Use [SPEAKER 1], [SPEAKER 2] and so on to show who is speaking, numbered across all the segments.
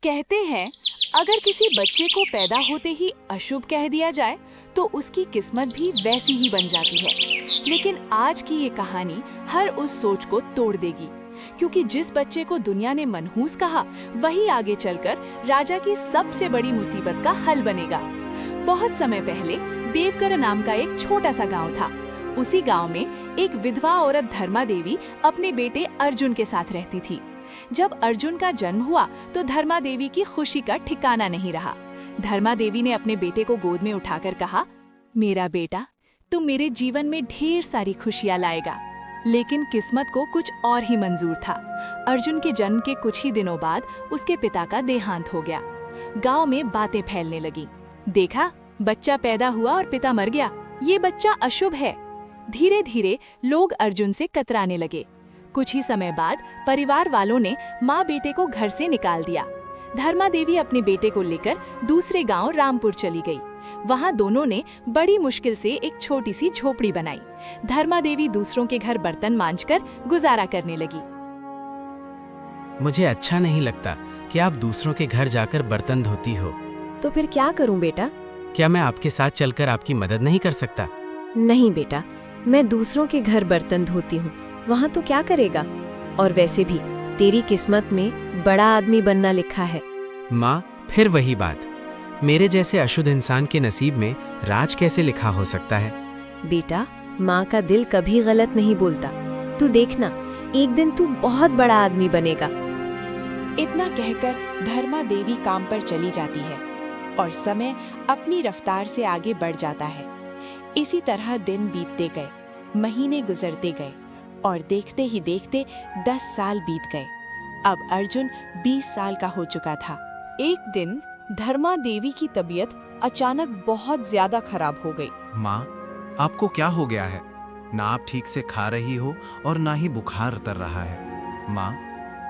[SPEAKER 1] कहते हैं अगर किसी बच्चे को पैदा होते ही अशुभ कह दिया जाए तो उसकी किस्मत भी वैसी ही बन जाती है। लेकिन आज की ये कहानी हर उस सोच को तोड़ देगी, क्योंकि जिस बच्चे को दुनिया ने मनहूस कहा वही आगे चलकर राजा की सबसे बड़ी मुसीबत का हल बनेगा। बहुत समय पहले देवकर नाम का एक छोटा सा गांव था। उसी गांव में एक विधवा औरत धर्मा देवी अपने बेटे अर्जुन के साथ रहती थी। जब अर्जुन का जन्म हुआ तो धर्मा देवी की खुशी का ठिकाना नहीं रहा। धर्मा देवी ने अपने बेटे को गोद में उठाकर कहा, मेरा बेटा, तुम मेरे जीवन में ढेर सारी खुशियां लाएगा। लेकिन किस्मत को कुछ और ही मंजूर था। अर्जुन के जन्म के कुछ ही दिनों बाद उसके पिता का देहांत हो गया। गांव में बातें फैलने लगी, देखा, बच्चा पैदा हुआ और पिता मर गया, ये बच्चा अशुभ है। धीरे धीरे लोग अर्जुन से कतराने लगे। कुछ ही समय बाद परिवार वालों ने माँ बेटे को घर से निकाल दिया। धर्मा देवी अपने बेटे को लेकर दूसरे गांव रामपुर चली गई। वहां दोनों ने बड़ी मुश्किल से एक छोटी सी झोपड़ी बनाई। धर्मा देवी दूसरों के घर बर्तन मांजकर गुजारा करने लगी।
[SPEAKER 2] मुझे अच्छा नहीं लगता कि आप दूसरों के घर जाकर बर्तन धोती हो।
[SPEAKER 3] तो फिर क्या करूं बेटा?
[SPEAKER 2] क्या मैं आपके साथ चलकर आपकी मदद नहीं कर सकता?
[SPEAKER 3] नहीं बेटा, मैं दूसरों के घर बर्तन धोती हूँ, वहाँ तो क्या करेगा? और वैसे भी तेरी किस्मत में बड़ा आदमी बनना लिखा है।
[SPEAKER 2] माँ, फिर वही बात, मेरे जैसे अशुद्ध इंसान के नसीब में राज कैसे लिखा हो सकता है?
[SPEAKER 3] बेटा, माँ का दिल कभी गलत नहीं बोलता। तू देखना, एक दिन तू बहुत बड़ा आदमी बनेगा।
[SPEAKER 1] इतना कहकर धर्मा देवी काम पर चली जाती है और समय अपनी रफ्तार से आगे बढ़ जाता है। इसी तरह दिन बीतते गए, महीने गुजरते गए और देखते ही देखते 10 साल बीत गए। अब अर्जुन 20 साल का हो चुका था। एक दिन धर्मा देवी की तबीयत अचानक बहुत ज्यादा खराब हो गई।
[SPEAKER 4] माँ, आपको क्या हो गया है? ना आप ठीक से खा रही हो और ना ही बुखार उतर रहा है। माँ,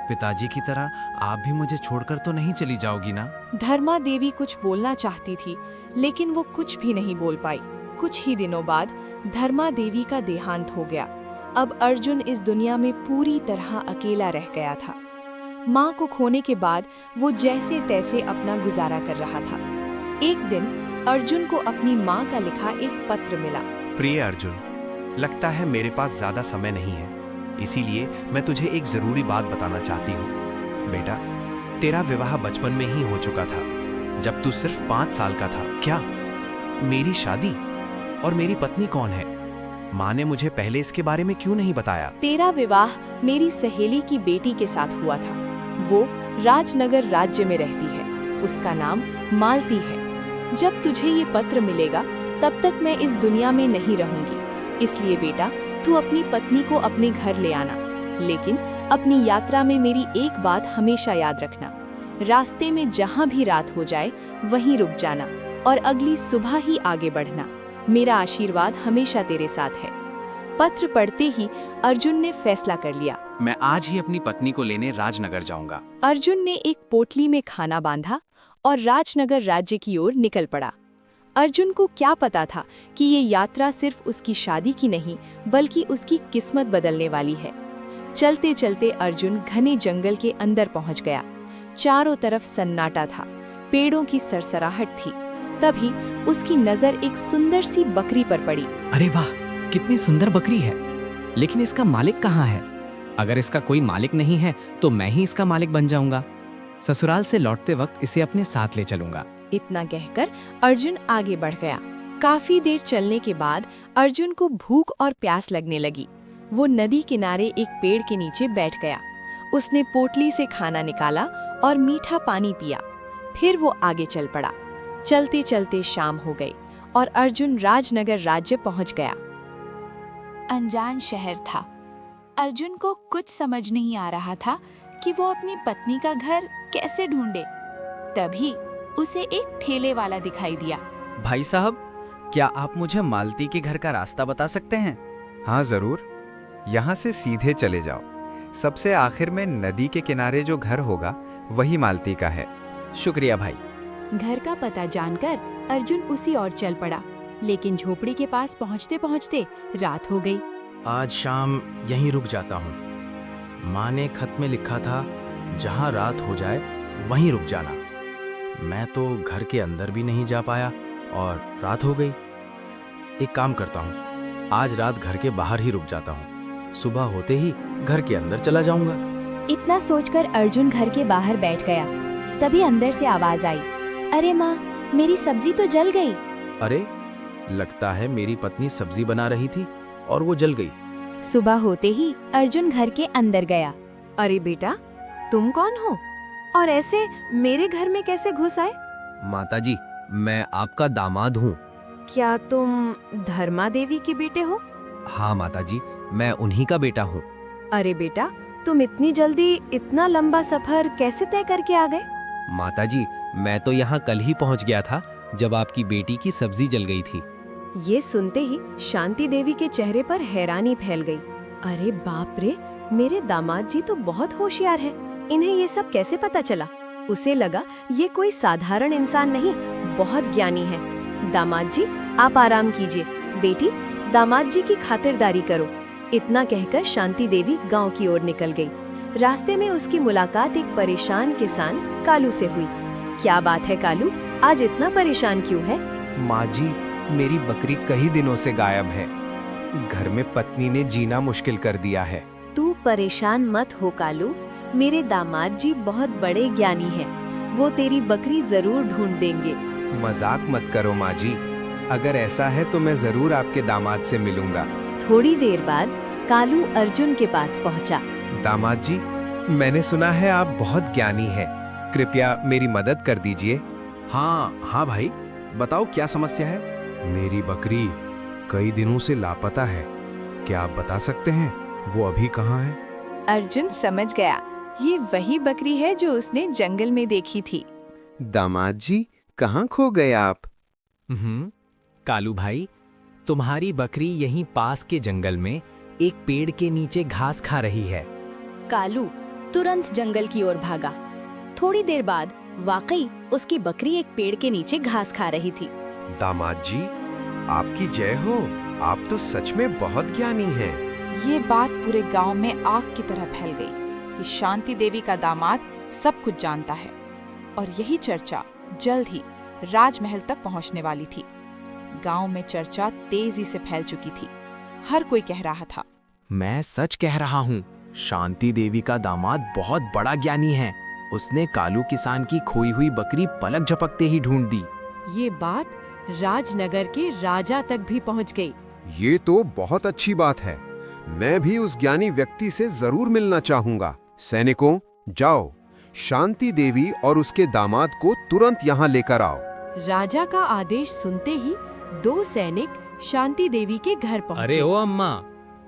[SPEAKER 4] पिताजी की तरह आप भी मुझे छोड़कर तो नहीं चली जाओगी ना?
[SPEAKER 1] धर्मा देवी कुछ बोलना चाहती थी, लेकिन वो कुछ भी नहीं बोल पाई। कुछ ही दिनों बाद धर्मा देवी का देहांत हो गया। अब अर्जुन इस दुनिया में पूरी तरह अकेला रह गया था। माँ को खोने के बाद वो जैसे तैसे अपना गुजारा कर रहा था। एक दिन अर्जुन को अपनी माँ का लिखा एक पत्र मिला।
[SPEAKER 4] प्रिय अर्जुन, लगता है मेरे पास ज्यादा समय नहीं है, इसीलिए मैं तुझे एक जरूरी बात बताना चाहती हूँ। बेटा, तेरा विवाह बचपन में ही हो चुका था, जब तू सिर्फ 5 साल का था। क्या मेरी शादी और मेरी पत्नी कौन है? माँ ने मुझे पहले इसके बारे में क्यों नहीं बताया?
[SPEAKER 1] तेरा विवाह मेरी सहेली की बेटी के साथ हुआ था। वो राजनगर राज्य में रहती है। उसका नाम मालती है। जब तुझे ये पत्र मिलेगा तब तक मैं इस दुनिया में नहीं रहूंगी, इसलिए बेटा तू अपनी पत्नी को अपने घर ले आना। लेकिन अपनी यात्रा में मेरी एक बात हमेशा याद रखना, रास्ते में जहाँ भी रात हो जाए वहीं रुक जाना और अगली सुबह ही आगे बढ़ना। मेरा आशीर्वाद हमेशा तेरे साथ है। पत्र पढ़ते ही अर्जुन ने फैसला कर लिया,
[SPEAKER 4] मैं आज ही अपनी पत्नी को लेने राजनगर जाऊंगा।
[SPEAKER 1] अर्जुन ने एक पोटली में खाना बांधा और राजनगर राज्य की ओर निकल पड़ा। अर्जुन को क्या पता था कि ये यात्रा सिर्फ उसकी शादी की नहीं, बल्कि उसकी किस्मत बदलने वाली है। चलते चलते अर्जुन घने जंगल के अंदर पहुंच गया। चारों तरफ सन्नाटा था, पेड़ों की सरसराहट थी। तभी उसकी नजर एक सुंदर सी बकरी पर पड़ी।
[SPEAKER 5] अरे वाह, कितनी सुंदर बकरी है, लेकिन इसका मालिक कहाँ है? अगर इसका कोई मालिक नहीं है तो मैं ही इसका मालिक बन जाऊंगा। ससुराल से लौटते वक्त इसे अपने साथ ले चलूंगा।
[SPEAKER 1] इतना कहकर अर्जुन आगे बढ़ गया। काफी देर चलने के बाद अर्जुन को भूख और प्यास लगने लगी। वो नदी किनारे एक पेड़ के नीचे बैठ गया। उसने पोटली से खाना निकाला और मीठा पानी पिया। फिर वो आगे चल पड़ा। चलते चलते शाम हो गई और अर्जुन राजनगर राज्य पहुंच गया। अनजान शहर था। अर्जुन को कुछ समझ नहीं आ रहा था कि वो अपनी पत्नी का घर कैसे ढूंढे। तभी उसे एक ठेले वाला दिखाई दिया।
[SPEAKER 6] भाई साहब, क्या आप मुझे मालती के घर का रास्ता बता सकते हैं?
[SPEAKER 7] हाँ जरूर, यहाँ से सीधे चले जाओ। सबसे आखिर में नदी के किनारे जो घर होगा वही मालती का है।
[SPEAKER 6] शुक्रिया भाई।
[SPEAKER 8] घर का पता जानकर अर्जुन उसी ओर चल पड़ा, लेकिन झोपड़ी के पास पहुंचते पहुंचते रात हो गई।
[SPEAKER 2] आज शाम यहीं रुक जाता हूँ। माँ ने खत में लिखा था, जहाँ रात हो जाए वहीं रुक जाना। मैं तो घर के अंदर भी नहीं जा पाया और रात हो गई। एक काम करता हूँ, आज रात घर के बाहर ही रुक जाता हूँ, सुबह होते ही घर के अंदर चला जाऊंगा।
[SPEAKER 8] इतना सोचकर अर्जुन घर के बाहर बैठ गया। तभी अंदर से आवाज आई, अरे माँ, मेरी सब्जी तो जल गई।
[SPEAKER 2] अरे, लगता है मेरी पत्नी सब्जी बना रही थी और वो जल गई।
[SPEAKER 8] सुबह होते ही अर्जुन घर के अंदर गया।
[SPEAKER 3] अरे बेटा, तुम कौन हो और ऐसे मेरे घर में कैसे घुस आए?
[SPEAKER 4] माताजी, मैं आपका दामाद हूँ।
[SPEAKER 3] क्या तुम धर्मा देवी के बेटे हो?
[SPEAKER 4] हाँ माताजी, मैं उन्हीं का बेटा हूँ।
[SPEAKER 3] अरे बेटा, तुम इतनी जल्दी इतना लंबा सफर कैसे तय करके आ गए?
[SPEAKER 4] माताजी, मैं तो यहाँ कल ही पहुँच गया था जब आपकी बेटी की सब्जी जल गई थी।
[SPEAKER 3] ये सुनते ही शांति देवी के चेहरे पर हैरानी फैल गई। अरे बाप रे, मेरे दामाद जी तो बहुत होशियार हैं। इन्हें ये सब कैसे पता चला? उसे लगा ये कोई साधारण इंसान नहीं, बहुत ज्ञानी है। दामाद जी, आप आराम कीजिए। बेटी, दामाद जी की खातिरदारी करो। इतना कहकर शांति देवी गांव की ओर निकल गई। रास्ते में उसकी मुलाकात एक परेशान किसान कालू से हुई। क्या बात है कालू, आज इतना परेशान क्यों है?
[SPEAKER 4] माँ जी, मेरी बकरी कई दिनों से गायब है। घर में पत्नी ने जीना मुश्किल कर दिया है।
[SPEAKER 3] तू परेशान मत हो कालू, मेरे दामाद जी बहुत बड़े ज्ञानी हैं। वो तेरी बकरी जरूर ढूंढ देंगे।
[SPEAKER 4] मजाक मत करो माँ जी, अगर ऐसा है तो मैं जरूर आपके दामाद से मिलूंगा।
[SPEAKER 3] थोड़ी देर बाद कालू अर्जुन के पास पहुंचा।
[SPEAKER 4] दामाद जी, मैंने सुना है आप बहुत ज्ञानी हैं। कृपया मेरी मदद कर दीजिए।
[SPEAKER 2] हाँ भाई, बताओ क्या समस्या है? मेरी बकरी कई दिनों से लापता है। क्या आप बता सकते हैं वो अभी कहाँ है?
[SPEAKER 1] अर्जुन समझ गया, ये वही बकरी है जो उसने जंगल में देखी थी।
[SPEAKER 7] दामाद जी, कहाँ खो गए आप?
[SPEAKER 5] कालू भाई, तुम्हारी बकरी यहीं पास के जंगल में एक पेड़ के नीचे घास खा रही है।
[SPEAKER 3] कालू तुरंत जंगल की ओर भागा। थोड़ी देर बाद वाकई उसकी बकरी एक पेड़ के नीचे घास खा रही थी।
[SPEAKER 4] दामाद जी, आपकी जय हो। आप तो सच में बहुत ज्ञानी हैं।
[SPEAKER 1] ये बात पूरे गांव में आग की तरह फैल गई कि शांति देवी का दामाद सब कुछ जानता है, और यही चर्चा जल्द ही राजमहल तक पहुंचने वाली थी। गांव में चर्चा तेजी से फैल चुकी थी। हर कोई कह रहा था,
[SPEAKER 2] मैं सच कह रहा हूँ, शांति देवी का दामाद बहुत बड़ा ज्ञानी है। उसने कालू किसान की खोई हुई बकरी पलक झपकते ही ढूंढ दी।
[SPEAKER 3] ये बात राजनगर के राजा तक भी पहुंच गई।
[SPEAKER 9] ये तो बहुत अच्छी बात है। मैं भी उस ज्ञानी व्यक्ति से जरूर मिलना चाहूंगा। सैनिकों, जाओ, शांति देवी और उसके दामाद को तुरंत यहाँ लेकर आओ।
[SPEAKER 3] राजा का आदेश सुनते ही 2 सैनिक शांति देवी के घर पहुंचे।
[SPEAKER 5] अरे ओ अम्मा,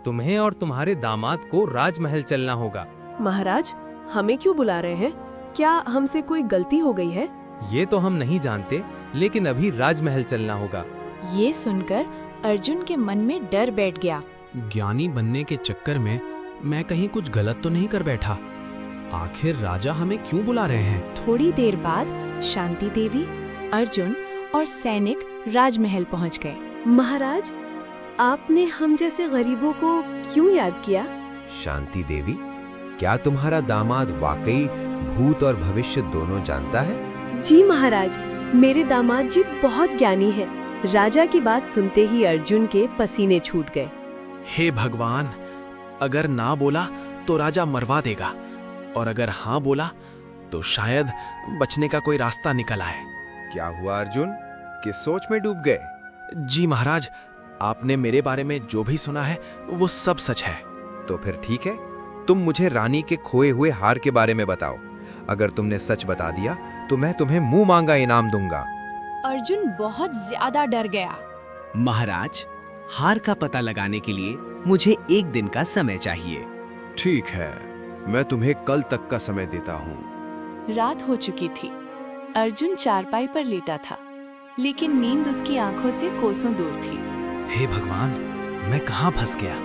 [SPEAKER 5] तुम्हें और तुम्हारे दामाद को राजमहल चलना होगा।
[SPEAKER 3] महाराज, हमें क्यों बुला रहे हैं? क्या हमसे कोई गलती हो गई है?
[SPEAKER 5] ये तो हम नहीं जानते, लेकिन अभी राजमहल चलना होगा।
[SPEAKER 1] ये सुनकर अर्जुन के मन में डर बैठ गया।
[SPEAKER 2] ज्ञानी बनने के चक्कर में मैं कहीं कुछ गलत तो नहीं कर बैठा? आखिर राजा हमें क्यों बुला रहे हैं?
[SPEAKER 1] थोड़ी देर बाद शांति देवी, अर्जुन और सैनिक राजमहल पहुंच गए।
[SPEAKER 3] महाराज, आपने हम जैसे गरीबों को क्यों याद किया?
[SPEAKER 4] शांति देवी, क्या तुम्हारा दामाद वाकई भूत और भविष्य दोनों जानता है?
[SPEAKER 3] जी महाराज, मेरे दामाद जी बहुत ज्ञानी हैं। राजा की बात सुनते ही अर्जुन के पसीने छूट गए।
[SPEAKER 2] हे भगवान, अगर ना बोला तो राजा मरवा देगा, और अगर हाँ बोला तो शायद बचने का कोई रास्ता निकल आए।
[SPEAKER 4] क्या हुआ अर्जुन, किस सोच में डूब गए?
[SPEAKER 2] जी महाराज, आपने मेरे बारे में जो भी सुना है वो सब सच है।
[SPEAKER 4] तो फिर ठीक है, तुम मुझे रानी के खोए हुए हार के बारे में बताओ। अगर तुमने सच बता दिया तो मैं तुम्हें मुंह मांगा इनाम दूंगा।
[SPEAKER 8] अर्जुन बहुत ज्यादा डर गया।
[SPEAKER 5] महाराज, हार का पता लगाने के लिए मुझे 1 दिन का समय चाहिए।
[SPEAKER 9] ठीक है, मैं तुम्हें कल तक का समय देता हूँ।
[SPEAKER 1] रात हो चुकी थी। अर्जुन चारपाई पर लेटा था, लेकिन नींद उसकी आंखों से कोसों दूर थी।
[SPEAKER 2] हे भगवान, मैं कहाँ फंस गया?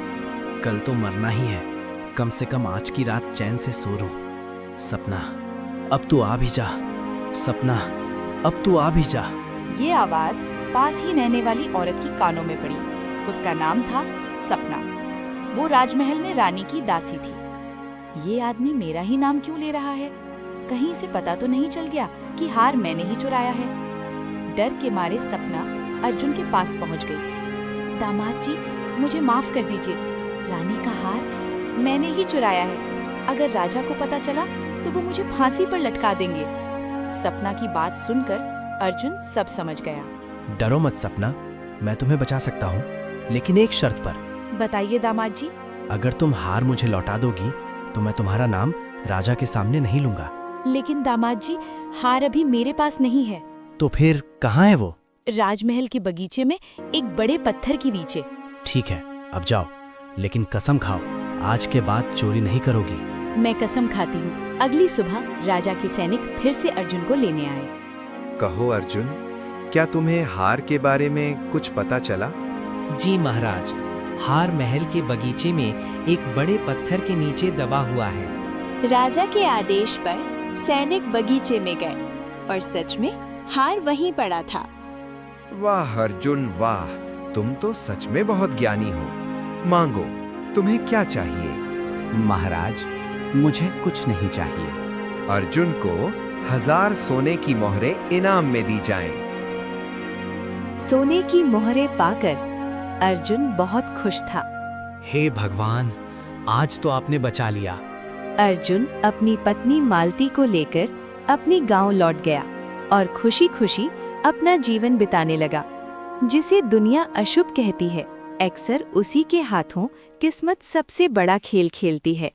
[SPEAKER 2] कल तो मरना ही है, कम से कम आज की रात चैन से सो लूं। सपना, अब तू आ भी जा। सपना, अब तू आ भी जा।
[SPEAKER 1] ये आवाज पास ही रहने वाली औरत की कानों में पड़ी। उसका नाम था सपना। वो राजमहल में रानी की दासी थी। ये आदमी मेरा ही नाम क्यों ले रहा है? कहीं से पता तो नहीं चल गया कि हार मैंने ही चुराया है। डर के मारे सपना अर्जुन के पास पहुंच गई। दामाद जी, मुझे माफ कर दीजिए। रानी का हार मैंने ही चुराया है। अगर राजा को पता चला तो वो मुझे फांसी पर लटका देंगे। सपना की बात सुनकर अर्जुन सब समझ गया।
[SPEAKER 2] डरो मत सपना, मैं तुम्हें बचा सकता हूँ, लेकिन एक शर्त पर।
[SPEAKER 1] बताइए दामाद जी।
[SPEAKER 2] अगर तुम हार मुझे लौटा दोगी तो मैं तुम्हारा नाम राजा के सामने नहीं लूंगा।
[SPEAKER 1] लेकिन दामाद जी, हार अभी मेरे पास नहीं है।
[SPEAKER 2] तो फिर कहाँ है वो?
[SPEAKER 1] राजमहल के बगीचे में एक बड़े पत्थर के नीचे।
[SPEAKER 2] ठीक है, अब जाओ, लेकिन कसम खाओ आज के बाद चोरी नहीं करोगी।
[SPEAKER 1] मैं कसम खाती हूँ। अगली सुबह राजा के सैनिक फिर से अर्जुन को लेने आए।
[SPEAKER 7] कहो अर्जुन, क्या तुम्हें हार के बारे में कुछ पता चला?
[SPEAKER 5] जी महाराज, हार महल के बगीचे में एक बड़े पत्थर के नीचे दबा हुआ है।
[SPEAKER 1] राजा के आदेश पर सैनिक बगीचे में गए और सच में हार वहीं पड़ा था।
[SPEAKER 7] वाह अर्जुन वाह, तुम तो सच में बहुत ज्ञानी हो। मांगो, तुम्हें क्या चाहिए?
[SPEAKER 5] महाराज, मुझे कुछ नहीं चाहिए।
[SPEAKER 7] अर्जुन को 1000 सोने की मोहरें इनाम में दी जाएं।
[SPEAKER 3] सोने की मोहरें पाकर अर्जुन बहुत खुश था।
[SPEAKER 5] हे भगवान, आज तो आपने बचा लिया।
[SPEAKER 3] अर्जुन अपनी पत्नी मालती को लेकर अपने गांव लौट गया और खुशी-खुशी अपना जीवन बिताने लगा। जिसे दुनिया अशुभ कहती है, अक्सर उसी के हाथों किस्मत सबसे बड़ा खेल खेलती है।